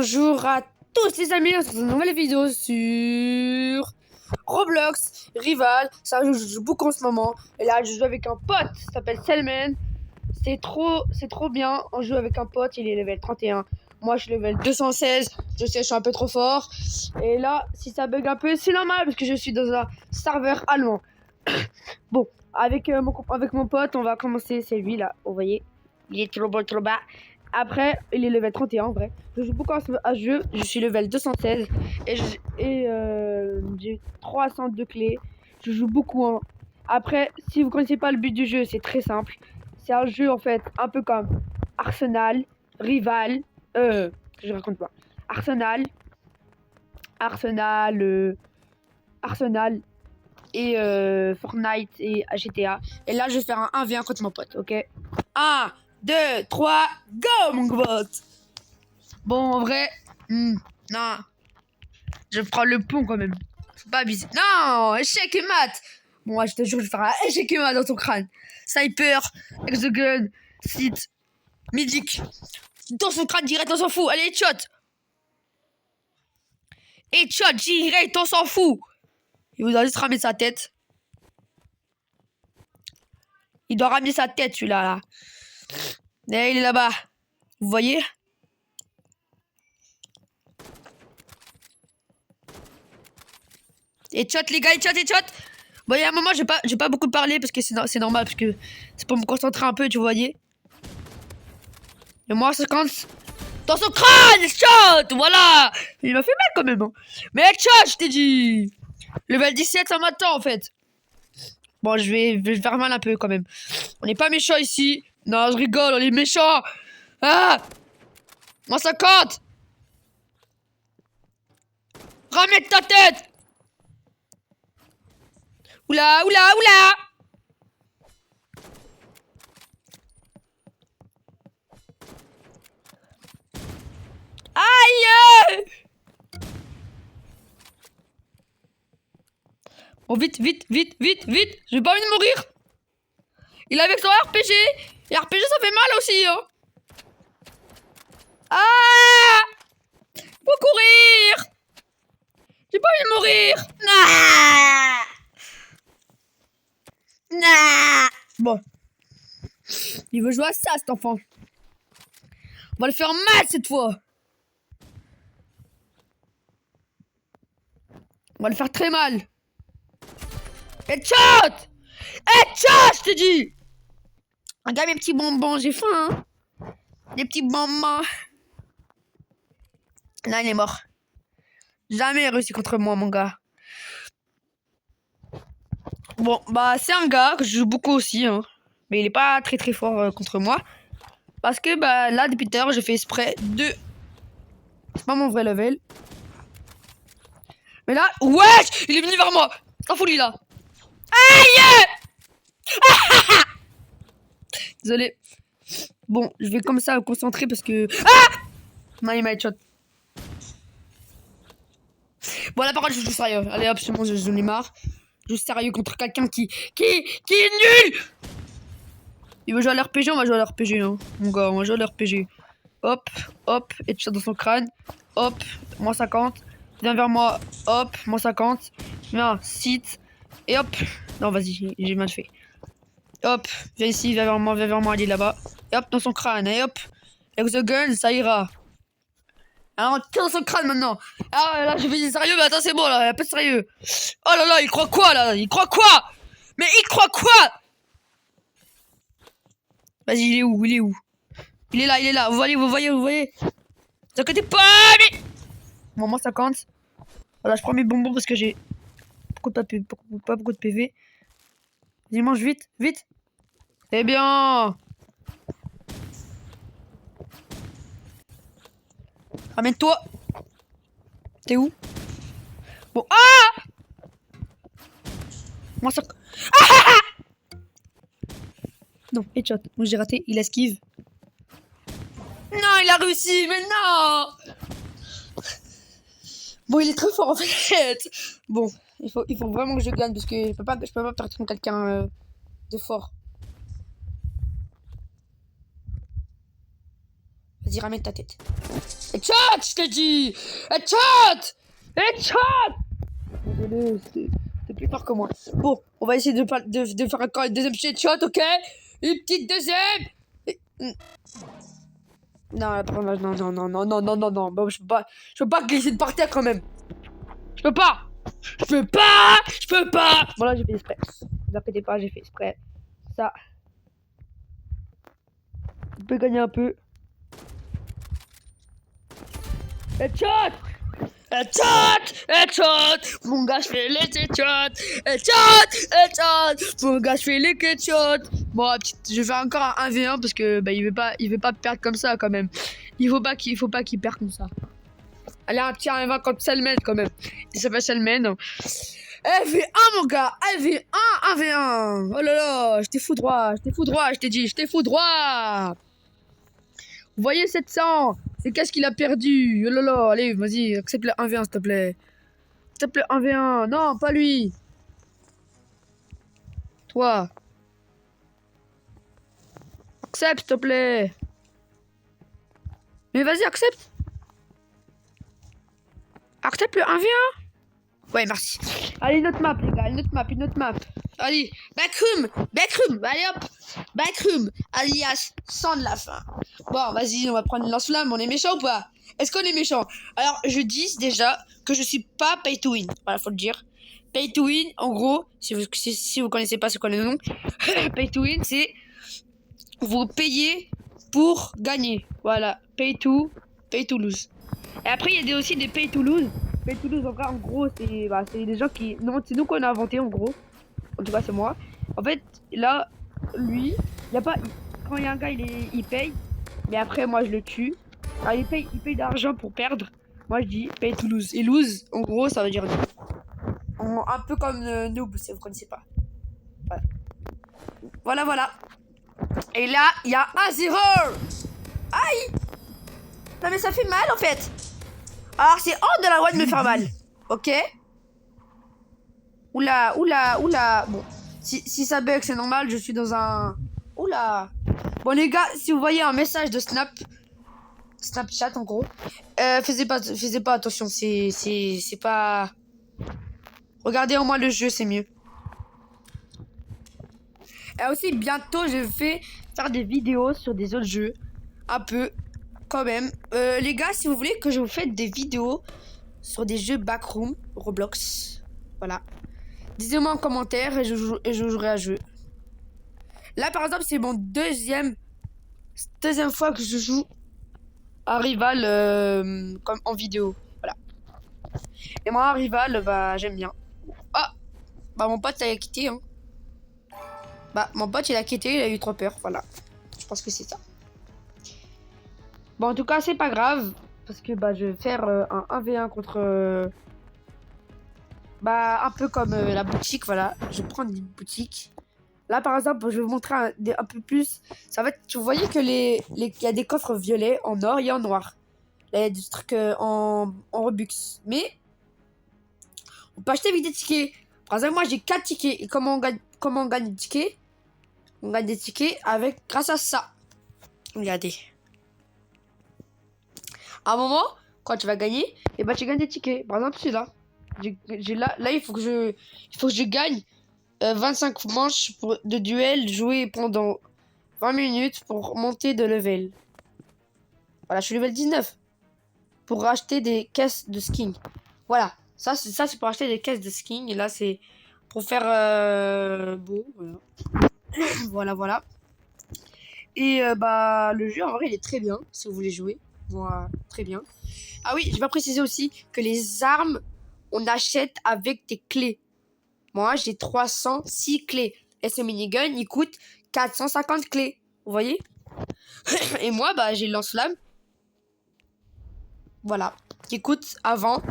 Bonjour à tous les amis, on se retrouve dans une nouvelle vidéo sur Roblox, Rival. Ça je joue beaucoup en ce moment. Et là je joue avec un pote, ça s'appelle Selman. C'est trop bien, on joue avec un pote, il est level 31. Moi je suis level 216, je sais je suis un peu trop fort. Et là si ça bug un peu c'est normal parce que je suis dans un serveur allemand. Bon, avec mon pote on va commencer, c'est lui là, vous voyez. Il est trop beau, trop bas. Après, il est level 31 en vrai. Je joue beaucoup à ce jeu. Je suis level 216 et j'ai 302 clés. Je joue beaucoup. Hein. Après, si vous connaissez pas le but du jeu, c'est très simple. C'est un jeu en fait un peu comme Arsenal, Rival. Je raconte pas. Arsenal, Arsenal et Fortnite et GTA. Et là, je vais faire un 1v1 contre mon pote, ok? 1, 2, 3, go mon pote. Bon, en vrai, non. Je prends le pont quand même. Faut pas abuser. Non, échec et mat. Bon, ouais, je te jure, je vais faire un échec et mat dans ton crâne. Sniper, Exogun, Sith, Midic. Dans son crâne direct, on s'en fout. Allez, headshot. Headshot, direct, on s'en fout. Il vous a juste ramené sa tête. Il doit ramener sa tête, celui-là, là. Et il est là-bas. Vous voyez? Et chat les gars, et chat. Bon, il y a un moment, je vais pas beaucoup parler parce que c'est normal, parce que c'est pour me concentrer un peu, tu voyez. Et moi, ça compte dans son crâne, shot, voilà. Il m'a fait mal quand même. Hein. Mais chat, je t'ai dit. Level 17, ça m'attend en fait. Bon, je vais faire mal un peu quand même. On n'est pas méchants ici. Non, je rigole, on est méchants. Ah, moi 50. Ramène ta tête. Oula. Aïe. Bon, vite. J'ai pas envie de mourir. Il est avec son RPG. Et RPG, ça fait mal aussi, hein. Ah. Faut courir. J'ai pas envie de mourir. Nah. Bon. Il veut jouer à ça, cet enfant. On va le faire mal, cette fois. On va le faire très mal. Headshot, je te dis. Regarde mes petits bonbons, j'ai faim. Hein. Des petits bonbons. Là, il est mort. Jamais réussi contre moi, mon gars. Bon, bah, c'est un gars que je joue beaucoup aussi. Hein. Mais il est pas très fort contre moi. Parce que, bah, là, depuis tout à l'heure, j'ai fait exprès de... C'est pas mon vrai level. Mais là, wesh, il est venu vers moi. T'en fous, lui, là. Aïe. Désolé. Bon, je vais comme ça me concentrer parce que... Ah. Non, il m'a headshot. Bon, là, par contre, je joue sérieux. Allez, hop, c'est bon, je ai marre. Je joue sérieux contre quelqu'un qui est nul. Il veut jouer à l'RPG, on va jouer à l'RPG, hein. Mon gars, on va jouer à l'RPG. Hop, headshot dans son crâne. Hop, moins 50. Viens vers moi. Hop, moins 50. Viens, sit. Et hop. Non, vas-y, j'ai mal fait. Hop, viens ici, viens vers moi, il est là-bas. Et hop, dans son crâne, et hop. Exogun, ça ira. Alors, tire dans son crâne maintenant. Ah, là, je vais dire sérieux, mais attends, c'est bon, là, un peu sérieux. Oh là là, il croit quoi, là? Il croit quoi? Mais il croit quoi? Vas-y, il est où? Il est là. Vous voyez. Ne vous inquiétez pas, mais... Moment 50. Voilà, je prends mes bonbons parce que j'ai pas beaucoup de PV. Vas-y, mange vite. Eh bien. Ramène-toi. T'es où? Bon, ah. Moi, ça... Ah. Non, headshot. Moi, j'ai raté. Il esquive. Non, il a réussi, mais non. Bon, il est très fort en fait. Bon, il faut vraiment que je gagne parce que je peux pas perdre contre quelqu'un de fort. Vas-y, ramène ta tête. Headshot, je t'ai dit. Headshot. Headshot. Désolé, c'était plus fort que moi. Bon, on va essayer de faire encore une deuxième headshot, ok? Une petite deuxième. Non, non. Bon, je peux pas glisser de par terre quand même. Je peux pas. Bon, là, j'ai fait exprès. Ne vous inquiétez pas, j'ai fait exprès. Ça. On peut gagner un peu. Headshot. Mon gars, je fais les headshots. Mon gars, je fais les headshots. Bon, je vais encore un 1v1 parce que bah, il veut pas perdre comme ça quand même. Il faut pas qu'il perde comme ça. Allez, un petit 1v1 contre Selman quand même. Il s'appelle Selman. LV1 mon gars, LV1, 1v1. Oh là là, je t'ai fou droit, je t'ai dit, je t'ai fou droit. Vous voyez 700, c'est qu'est-ce qu'il a perdu. Oh là là, allez, vas-y, accepte le 1v1 s'il te plaît. S'il te plaît, 1v1, non, pas lui. Toi. Accepte s'il te plaît. Mais vas-y, accepte. Accepte le 1v1. Ouais, merci. Allez, une autre map, les gars, une autre map. Allez, backroom, allez hop. Backroom, alias sans de la fin. Bon, vas-y, on va prendre une lance-flamme. On est méchant ou pas? Est-ce qu'on est méchant? Alors, je dis déjà que je suis pas pay to win. Voilà, faut le dire. Pay to win, en gros, si vous connaissez pas ce qu'on est le nom, pay to win, c'est vous payez pour gagner. Voilà, pay to lose. Et après, il y a aussi des pay to lose. Pay to lose, en gros, c'est des gens qui... Non, c'est nous qu'on a inventé, en gros. En tout cas, c'est moi. En fait, là, lui, il y a pas... Quand il y a un gars, il paye. Mais après, moi, je le tue. Alors, il paye d'argent pour perdre. Moi, je dis pay to lose. Et lose, en gros, ça veut dire un peu comme noob, si vous connaissez pas. Voilà. Et là, il y a 1-0. Aïe. Non, mais ça fait mal, en fait. Alors, c'est hors de la loi de me faire mal. Ok? Oula. Bon, si ça bug, c'est normal, je suis dans un... Oula. Bon, les gars, si vous voyez un message de Snapchat, en gros, faisez pas attention, c'est pas... Regardez au moins le jeu, c'est mieux. Et aussi, bientôt, je vais faire des vidéos sur des autres jeux. Un peu, quand même. Les gars, si vous voulez que je vous fasse des vidéos sur des jeux backroom, Roblox, voilà. Dites-moi en commentaire et je jouerai à jeu. Là, par exemple, c'est mon deuxième fois que je joue à Rival comme en vidéo. Voilà. Et moi, à Rival, bah, j'aime bien. Ah, bah, mon pote, il a quitté. Hein. Bah, mon pote, il a quitté, il a eu trop peur. Voilà. Je pense que c'est ça. Bon, en tout cas, c'est pas grave. Parce que, bah, je vais faire un 1v1 contre... bah, un peu comme la boutique, voilà. Je vais prendre une boutique. Là, par exemple, je vais vous montrer un peu plus. Ça va être, vous voyez que il y a des coffres violets en or et en noir. Là, il y a des trucs en Robux. Mais, on peut acheter avec des tickets. Par exemple, moi, j'ai 4 tickets. Et comment on gagne des tickets? On gagne des tickets grâce à ça. Regardez. À un moment, quand tu vas gagner, et bah, tu gagnes des tickets. Par exemple, celui-là. Là, il faut que je gagne 25 manches de duel jouées pendant 20 minutes pour monter de level. Voilà, je suis level 19. Pour acheter des caisses de skins. Voilà, ça c'est pour acheter des caisses de skins. Et là, c'est pour faire beau. Voilà. voilà. Et bah, le jeu, en vrai, il est très bien. Si vous voulez jouer. Moi, très bien. Ah oui, je vais préciser aussi que les armes, on achète avec des clés. Moi, j'ai 306 clés. Et ce minigun, il coûte 450 clés. Vous voyez? Et moi, bah, j'ai le lance-flamme. Voilà. Qui coûte avant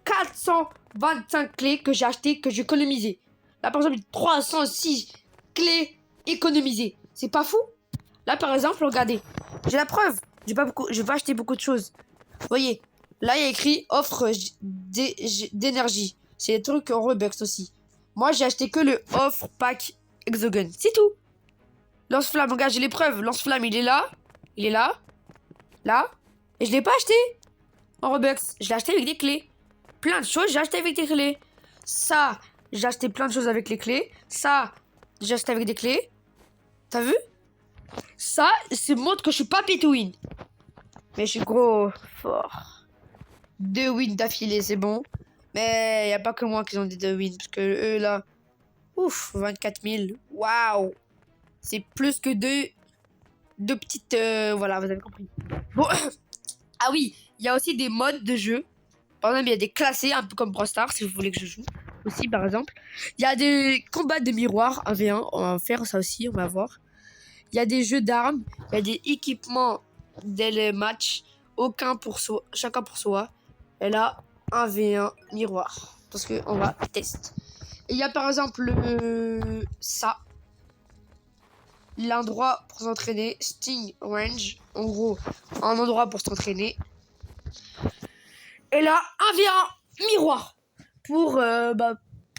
425 clés que j'ai acheté, que j'ai économisé. Là, par exemple, 306 clés économisées. C'est pas fou? Là, par exemple, regardez. J'ai la preuve. Je vais acheter beaucoup de choses. Vous voyez? Là, il y a écrit offre d'énergie. C'est des trucs en Robux aussi. Moi, j'ai acheté que le offre pack Exogun. C'est tout. Lance-flamme, regarde, j'ai les preuves. Lance-flamme, il est là. Il est là. Là. Et je l'ai pas acheté en Robux. Je l'ai acheté avec des clés. Plein de choses, j'ai acheté avec des clés. Ça, j'ai acheté plein de choses avec les clés. Ça, j'ai acheté avec des clés. T'as vu? Ça, c'est montre que je suis pas pay to win. Mais je suis gros fort. 2 wins d'affilée, c'est bon. Mais y a pas que moi qui ont des 2 wins. Parce que eux, là... Ouf, 24 000. Waouh. C'est plus que deux petites... voilà, vous avez compris. Bon. Ah oui, il y a aussi des modes de jeu. Par exemple, il y a des classés, un peu comme Brawl Stars, si vous voulez que je joue. Aussi, par exemple. Il y a des combats de miroirs 1v1. On va faire ça aussi, on va voir. Il y a des jeux d'armes. Il y a des équipements dès le match. Aucun pour soi, chacun pour soi. Et là, 1v1 miroir. Parce qu'on va tester. Et il y a par exemple ça. L'endroit pour s'entraîner. Sting Range. En gros, un endroit pour s'entraîner. Et là, 1v1 miroir. Pour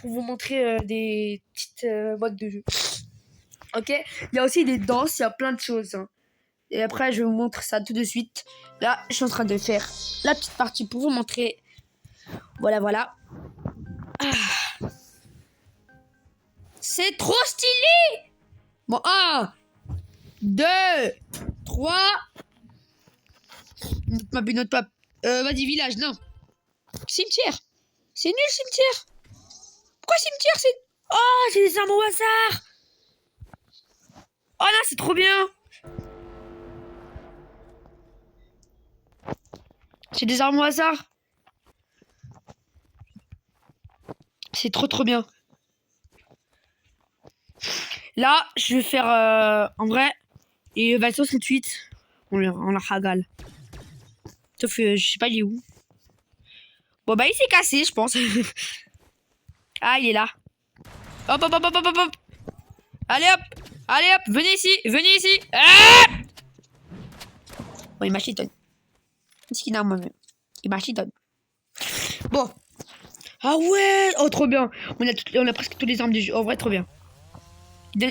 vous montrer des petites modes de jeu. Ok. Il y a aussi des danses. Il y a plein de choses. Hein. Et après, je vous montre ça tout de suite. Là, je suis en train de faire la petite partie pour vous montrer. Voilà, voilà. Ah. C'est trop stylé. Bon, 1, 2, 3. Note pas. Vas-y, village, non. Cimetière. C'est nul, cimetière. Pourquoi cimetière, c'est... Oh, c'est des armes au hasard. Oh là, c'est trop bien. C'est des armes au hasard. C'est trop bien. Là, je vais faire en vrai. Et va sur cette suite. On la ragale. Sauf que je sais pas il est où. Bon bah il s'est cassé je pense. Ah il est là. Hop hop hop hop hop hop. Allez hop. Allez hop. Venez ici. Venez ici. Ah bon il m'a chitonne. Qu'est-ce qu'il a moi-même. Il m'a chitonne. Bon. Ah ouais. Oh trop bien. On a presque tous les armes du jeu. En vrai trop bien.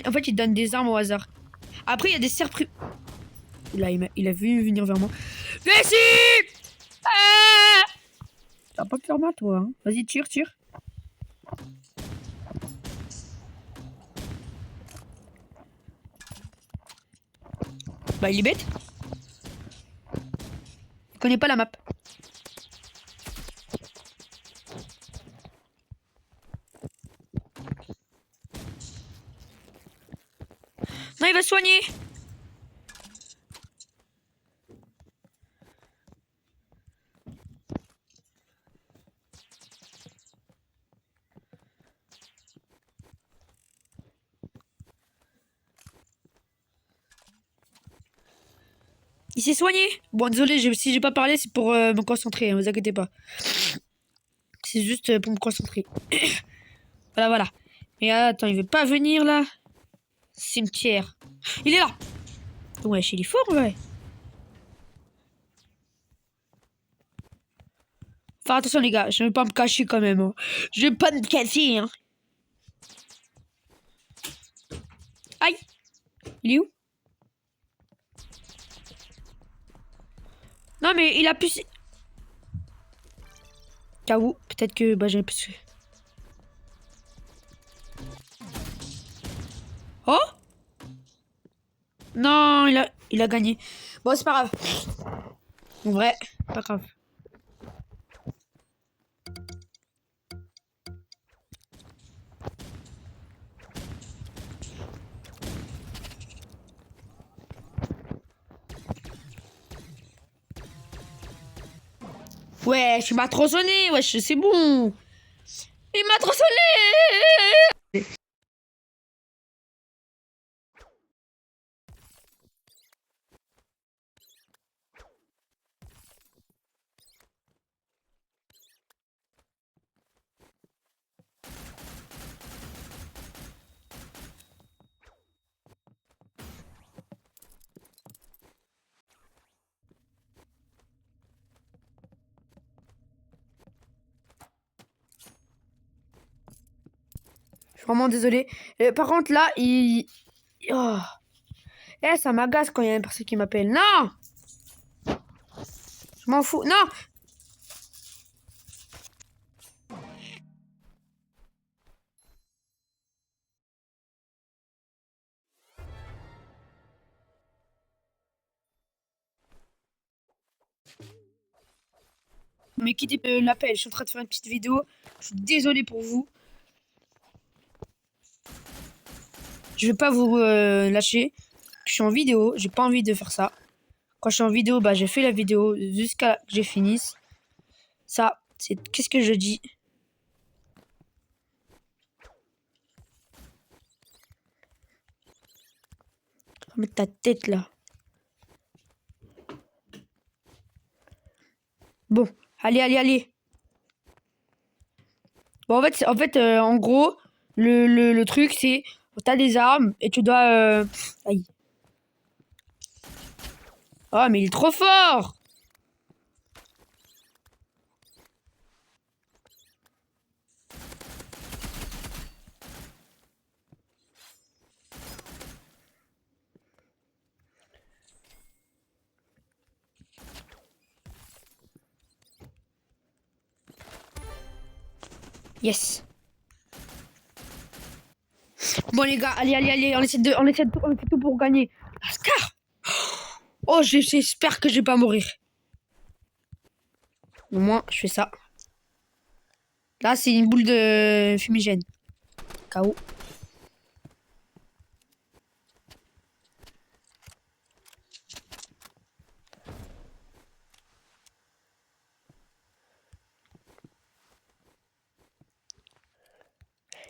En fait il donne des armes au hasard. Après il y a des surprises. Là il a vu venir vers moi. Viens ici. Ah tu vas pas me faire mal, toi. Hein. Vas-y, tire. Bah, il est bête. Il connaît pas la map. Non, il va se soigner. Il s'est soigné. Bon, désolé, si j'ai pas parlé, c'est pour me concentrer, hein, vous inquiétez pas. C'est juste pour me concentrer. Voilà. Et attends, il veut pas venir là. Cimetière. Il est là. Wesh, il est fort, ouais. Enfin, attention les gars, je vais pas me cacher quand même. Hein. Je vais pas me cacher, hein. Aïe. Il est où? Non mais il a pu... Kaou, peut-être que bah j'ai pu... Oh non, il a gagné. Bon, c'est pas grave. En vrai, pas grave. Ouais, tu m'as tronçonné, wesh, c'est bon. Il m'a tronçonné. Je suis vraiment désolé. Par contre, là, oh. Eh, ça m'agace quand il y a une personne qui m'appelle. Non. Je m'en fous. Non! Mais quittez l'appel, je suis en train de faire une petite vidéo. Je suis désolé pour vous. Je vais pas vous lâcher. Je suis en vidéo, j'ai pas envie de faire ça. Quand je suis en vidéo, bah j'ai fait la vidéo jusqu'à que j'ai finisse. Ça, c'est... Qu'est-ce que je dis? Mettre ta tête là. Bon, allez, allez, allez. Bon, en gros, le truc, c'est... T'as des armes et tu dois... Aïe. Oh, mais il est trop fort! Yes. Bon, les gars, allez, allez, allez. On essaie de tout pour gagner. Lascar! Oh, j'espère que je vais pas mourir. Au moins, je fais ça. Là, c'est une boule de fumigène. KO.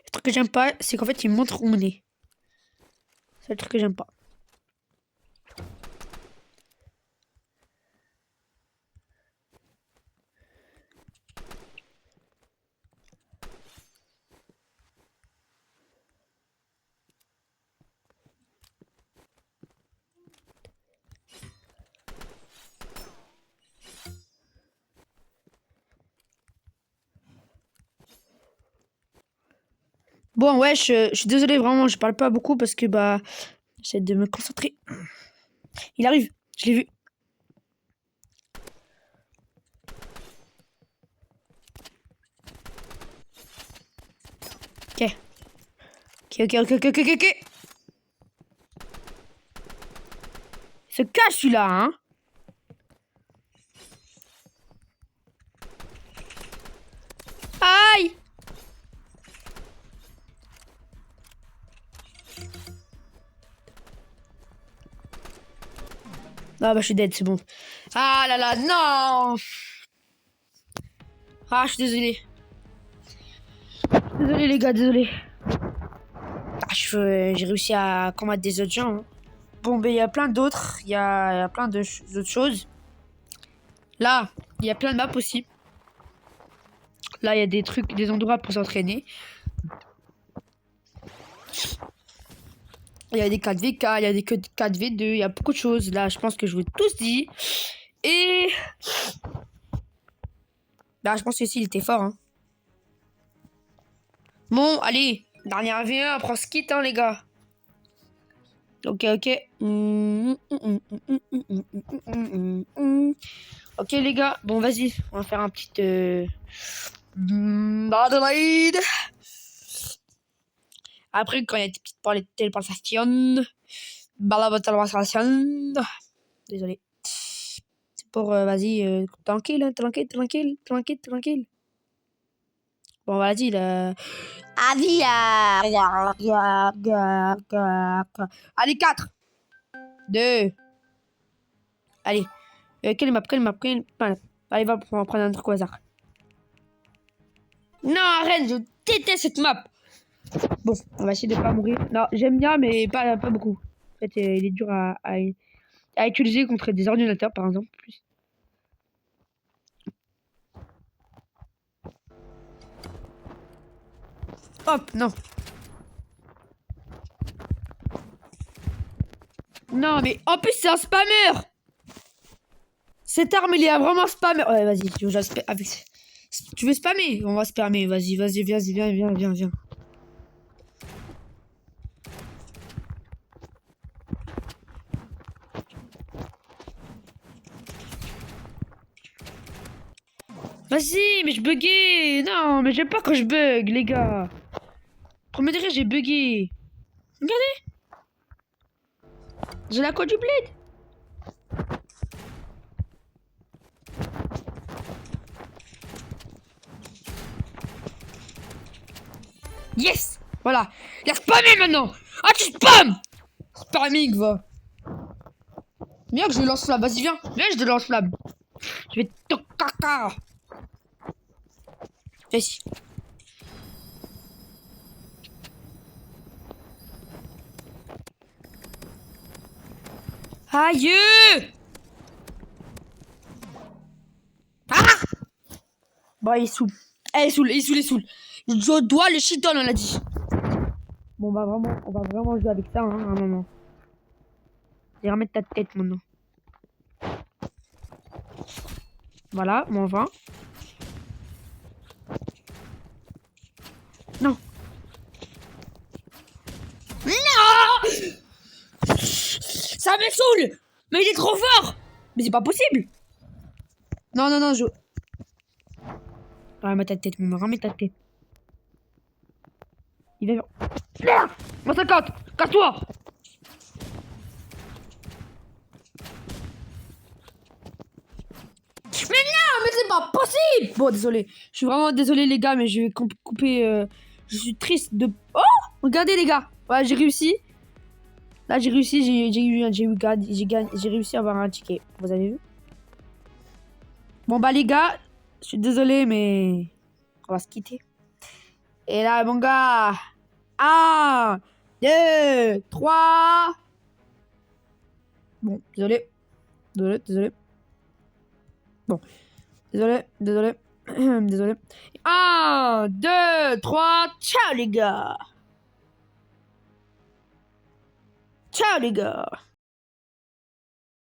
Le truc que j'aime pas, c'est qu'en fait, il me montre où on est. C'est le truc que j'aime pas. Bon, ouais, je suis désolé, vraiment, je parle pas beaucoup parce que, bah, j'essaie de me concentrer. Il arrive, je l'ai vu. Ok. Ok. Il se cache, celui-là, hein. Aïe! Ah, bah, je suis dead, c'est bon. Ah là là, non! Ah, je suis désolé. Désolé, les gars, désolé. Ah, j'ai réussi à combattre des autres gens, hein. Bon, ben, il y a plein d'autres. Il y a plein d'autres choses. Là, il y a plein de maps aussi. Là, il y a des trucs, des endroits pour s'entraîner. Il y a des 4v4, il y a des 4v2, il y a beaucoup de choses. Là, je pense que je vous ai tous dit. Et... Là, je pense que ici, il était fort, hein. Bon, allez. Dernière V1, après on se quitte, hein, les gars. Ok. Ok, les gars. Bon, vas-y. On va faire un petit... Adelaide. Après, quand il y a des petites téléportations... Balabotaloration. Désolé. C'est pour... vas-y, tranquille, hein, tranquille. Bon, vas-y, là... Allez, 4 2 Allez. Quelle map? Allez, on va prendre un truc au hasard. Non, arrête, je déteste cette map. Bon, on va essayer de pas mourir. Non, j'aime bien, mais pas beaucoup. En fait, il est dur à utiliser contre des ordinateurs, par exemple. Plus. Hop, non. Non, mais en plus, c'est un spammer. Cette arme, il est vraiment spammer. Ouais, vas-y, tu veux spammer? On va spammer. Vas-y, viens. Vas-y, mais je buguais. Non, mais j'aime pas quand je bug, les gars. Premier degré, j'ai bugué. Regardez. J'ai la cote du bled. Yes. Voilà. Il a spammé maintenant. Ah, tu spam. Spamming, va. Viens que je lance flamme. Vas-y, viens. Viens, je te lance flamme. Je vais te caca. Vas-y. Aïe. Ah. Bah, il est saoul. Il est saoul, il est saoul, il est saoul. Je dois le shit on a dit. Bon, bah, vraiment, on va vraiment jouer avec ça, hein, à un moment. Je vais remettre ta tête maintenant. Voilà, mon vin. Non. Non. Ça me saoule. Mais il est trop fort. Mais c'est pas possible. Non, non, non, je... Remets ta tête, mon remets ta tête. Il va... Merde. Moi 50. Casse-toi. Mais non, mais c'est pas possible. Bon, désolé. Je suis vraiment désolé, les gars, mais je vais couper... Je suis triste de... Oh, regardez, les gars. Ouais, j'ai réussi. Là, j'ai réussi. J'ai réussi à avoir un ticket. Vous avez vu? Bon, bah, les gars, je suis désolé, mais... On va se quitter. Et là, mon gars... 1, 2, 3... Bon, désolé. Désolé. Bon, désolé. Désolé. 1, 2, 3, ciao les gars. Ciao les gars.